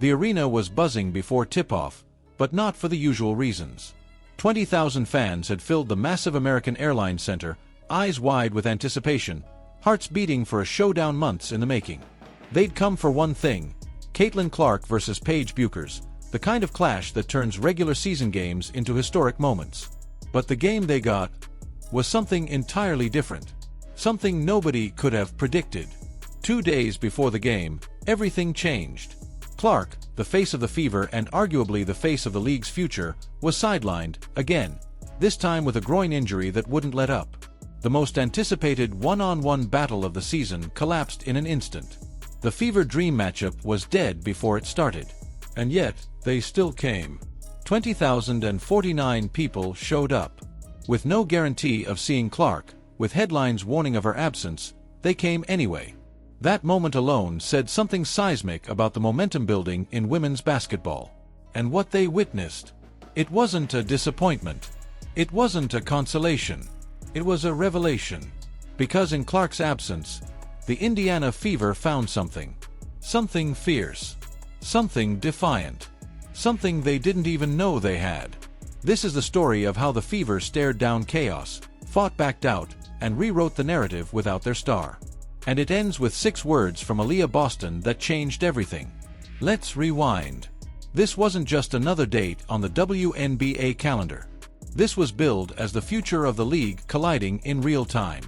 The arena was buzzing before tip-off, but not for the usual reasons. 20,000 fans had filled the massive American Airlines Center, eyes wide with anticipation, hearts beating for a showdown months in the making. They'd come for one thing: Caitlin Clark versus Paige Bueckers, the kind of clash that turns regular season games into historic moments. But the game they got was something entirely different. Something nobody could have predicted. 2 days before the game, everything changed. Clark, the face of the Fever and arguably the face of the league's future, was sidelined again, this time with a groin injury that wouldn't let up. The most anticipated one-on-one battle of the season collapsed in an instant. The Fever dream matchup was dead before it started. And yet, they still came. 20,049 people showed up. With no guarantee of seeing Clark, with headlines warning of her absence, they came anyway. That moment alone said something seismic about the momentum building in women's basketball. And what they witnessed. It wasn't a disappointment. It wasn't a consolation. It was a revelation. Because in Clark's absence, the Indiana Fever found something. Something fierce. Something defiant. Something they didn't even know they had. This is the story of how the Fever stared down chaos, fought back out, and rewrote the narrative without their star. And it ends with 6 words from Aliyah Boston that changed everything. Let's rewind. This wasn't just another date on the WNBA calendar. This was billed as the future of the league colliding in real time.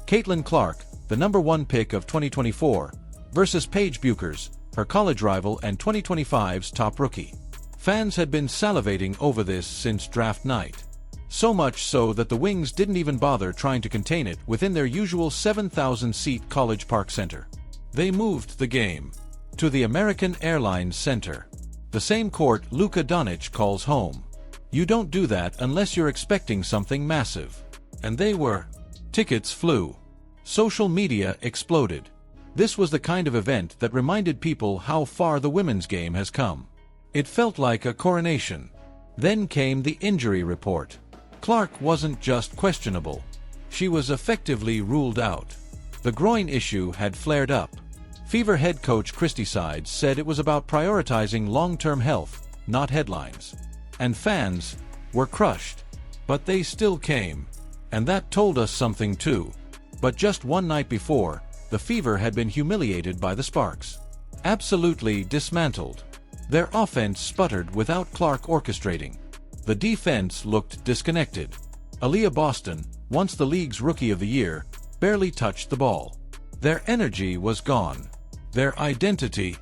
Caitlin Clark, the #1 pick of 2024, versus Paige Bueckers, her college rival and 2025's top rookie. Fans had been salivating over this since draft night. So much so that the Wings didn't even bother trying to contain it within their usual 7,000-seat College Park Center. They moved the game to the American Airlines Center, the same court Luka Doncic calls home. You don't do that unless you're expecting something massive. And they were. Tickets flew. Social media exploded. This was the kind of event that reminded people how far the women's game has come. It felt like a coronation. Then came the injury report. Clark wasn't just questionable. She was effectively ruled out. The groin issue had flared up. Fever head coach Christy Sides said it was about prioritizing long-term health, not headlines. And fans were crushed. But they still came. And that told us something too. But just one night before, the Fever had been humiliated by the Sparks. Absolutely dismantled. Their offense sputtered without Clark orchestrating. The defense looked disconnected. Aliyah Boston, once the league's Rookie of the Year, barely touched the ball. Their energy was gone. Their identity.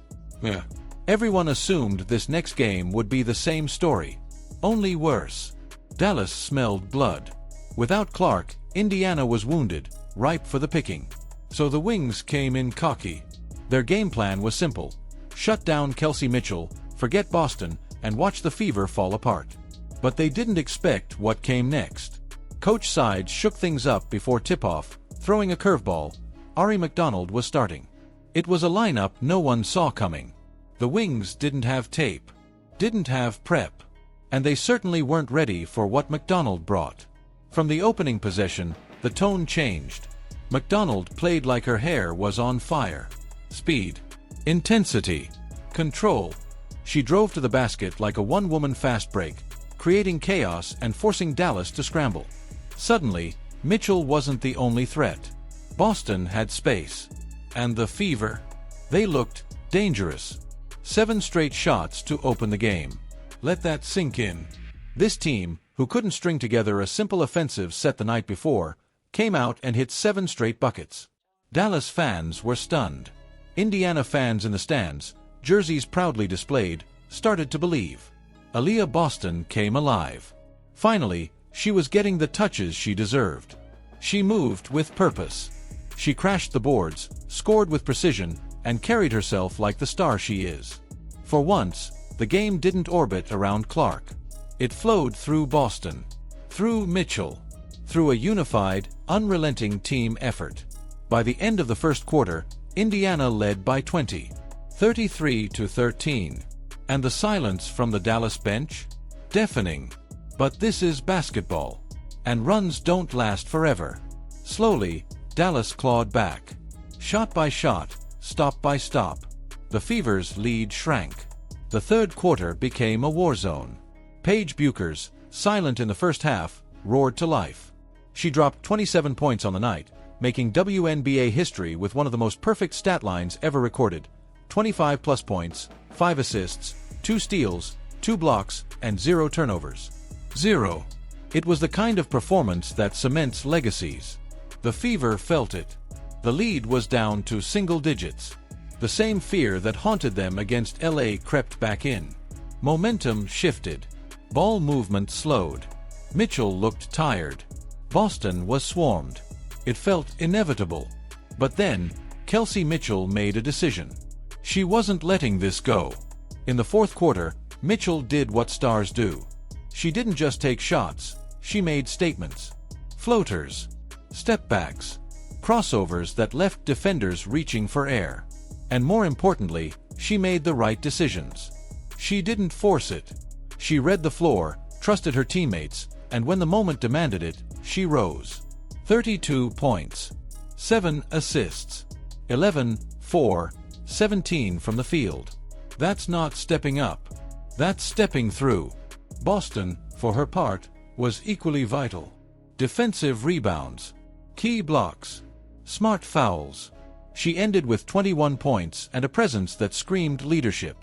Everyone assumed this next game would be the same story. Only worse. Dallas smelled blood. Without Clark, Indiana was wounded, ripe for the picking. So the Wings came in cocky. Their game plan was simple. Shut down Kelsey Mitchell, forget Boston, and watch the Fever fall apart. But they didn't expect what came next. Coach Sides shook things up before tip-off, throwing a curveball. Ari McDonald was starting. It was a lineup no one saw coming. The Wings didn't have tape, didn't have prep, and they certainly weren't ready for what McDonald brought. From the opening possession, the tone changed. McDonald played like her hair was on fire. Speed, intensity, control. She drove to the basket like a one-woman fast break, creating chaos and forcing Dallas to scramble. Suddenly, Mitchell wasn't the only threat. Boston had space. And the Fever? They looked dangerous. 7 straight shots to open the game. Let that sink in. This team, who couldn't string together a simple offensive set the night before, came out and hit 7 straight buckets. Dallas fans were stunned. Indiana fans in the stands, jerseys proudly displayed, started to believe. Aliyah Boston came alive. Finally, she was getting the touches she deserved. She moved with purpose. She crashed the boards, scored with precision, and carried herself like the star she is. For once, the game didn't orbit around Clark. It flowed through Boston, through Mitchell, through a unified, unrelenting team effort. By the end of the first quarter, Indiana led by 20, 33-13. And the silence from the Dallas bench? Deafening. But this is basketball. And runs don't last forever. Slowly, Dallas clawed back. Shot by shot, stop by stop. The Fever's lead shrank. The third quarter became a war zone. Paige Bueckers, silent in the first half, roared to life. She dropped 27 points on the night, making WNBA history with one of the most perfect stat lines ever recorded: 25-plus points, 5 assists, 2 steals, 2 blocks, and 0 turnovers. 0. It was the kind of performance that cements legacies. The Fever felt it. The lead was down to single digits. The same fear that haunted them against LA crept back in. Momentum shifted. Ball movement slowed. Mitchell looked tired. Boston was swarmed. It felt inevitable. But then, Kelsey Mitchell made a decision. She wasn't letting this go. In the fourth quarter, Mitchell did what stars do. She didn't just take shots, she made statements. Floaters, step-backs, crossovers that left defenders reaching for air. And more importantly, she made the right decisions. She didn't force it. She read the floor, trusted her teammates, and when the moment demanded it, she rose. 32 points. 7 assists. 11, 4, 17 from the field. That's not stepping up. That's stepping through. Boston, for her part, was equally vital. Defensive rebounds. Key blocks. Smart fouls. She ended with 21 points and a presence that screamed leadership.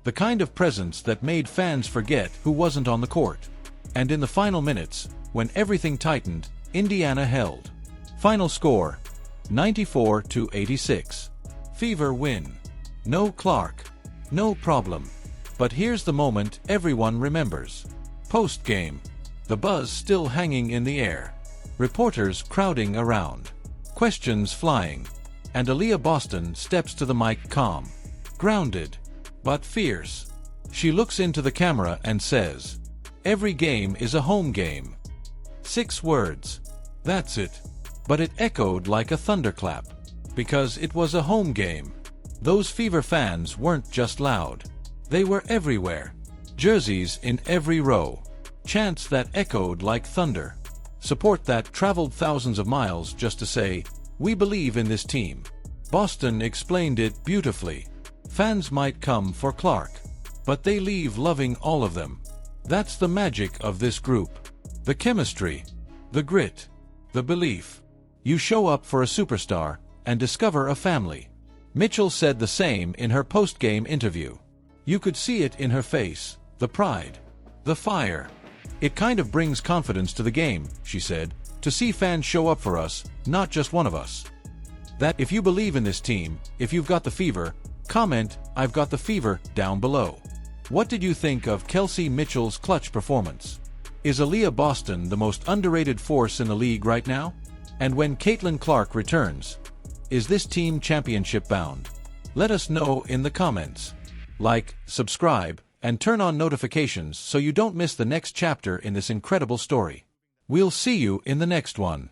The kind of presence that made fans forget who wasn't on the court. And in the final minutes, when everything tightened, Indiana held. Final score: 94-86. Fever win. No Clark. No problem. But here's the moment everyone remembers. Postgame. The buzz still hanging in the air. Reporters crowding around. Questions flying. And Aliyah Boston steps to the mic calm. Grounded. But fierce. She looks into the camera and says, "Every game is a home game." 6 words. That's it. But it echoed like a thunderclap. Because it was a home game. Those Fever fans weren't just loud. They were everywhere. Jerseys in every row. Chants that echoed like thunder. Support that traveled thousands of miles just to say, "We believe in this team." Boston explained it beautifully. Fans might come for Clark, but they leave loving all of them. That's the magic of this group. The chemistry. The grit. The belief. You show up for a superstar and discover a family. Mitchell said the same in her post-game interview. You could see it in her face, the pride, the fire. "It kind of brings confidence to the game," she said, "to see fans show up for us, not just one of us." That if you believe in this team, if you've got the fever, comment, "I've got the fever," down below. What did you think of Kelsey Mitchell's clutch performance? Is Aliyah Boston the most underrated force in the league right now? And when Caitlin Clark returns, is this team championship bound? Let us know in the comments. Like, subscribe, and turn on notifications so you don't miss the next chapter in this incredible story. We'll see you in the next one.